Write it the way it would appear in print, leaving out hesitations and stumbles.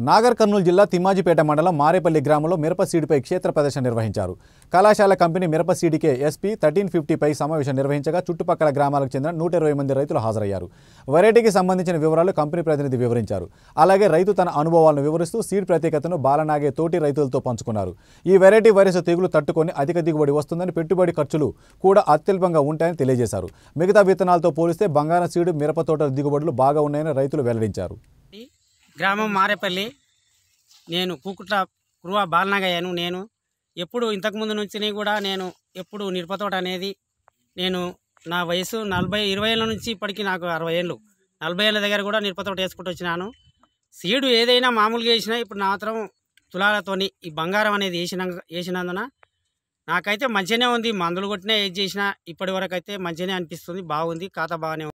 నాగర్ కర్నూలు జిల్లా తిమ్మాజిపేట మండలం మారేపల్లి గ్రామంలో మిరప సీడ్పై క్షేత్ర ప్రదర్శన నిర్వహించారు. కళాశాల కంపెనీ మిరప సీడ్కే ఎస్పీ 1350పై సమావేశం నిర్వహించగా చుట్టుపక్కల గ్రామాలకు చెందిన 120 మంది రైతులు హాజరయ్యారు. వెరైటీకి సంబంధించిన వివరాలు కంపెనీ ప్రతినిధి వివరించారు. అలాగే రైతు తన అనుభవాలను వివరిస్తూ సీడ్ ప్రత్యేకతను బాలనాగే తోటి రైతులతో పంచుకున్నారు. ఈ వెరైటీ వైరస్ తెగులు తట్టుకొని అధిక దిగుబడి వస్తుందని, పెట్టుబడి ఖర్చులు కూడా అత్యల్పంగా ఉంటాయని తెలియజేశారు. మిగతా విత్తనాలతో పోలిస్తే బంగారం సీడ్ మిరప తోటల దిగుబడులు బాగా ఉన్నాయని రైతులు వెల్లడించారు. గ్రామం మారేపల్లి. నేను కూకుట్ల కురువా బాలనాగయ్యాను. నేను ఎప్పుడు ఇంతకుముందు నుంచి కూడా నేను ఎప్పుడు మిరపతోట అనేది నా వయసు 20 ఏళ్ళ నుంచి ఇప్పటికీ నాకు 60 ఏళ్ళు, 40 ఏళ్ళ దగ్గర కూడా మిరపతోట వేసుకుంటూ వచ్చినాను. సీడు ఏదైనా మామూలుగా వేసినా ఇప్పుడు నా మాత్రం తులాలతోని ఈ బంగారం అనేది వేసినందున నాకైతే మంచిగానే ఉంది. మందులు కొట్టినా ఏది చేసినా ఇప్పటి వరకు అయితే మంచిగానే అనిపిస్తుంది. బాగుంది, ఖాతా బాగానే ఉంది.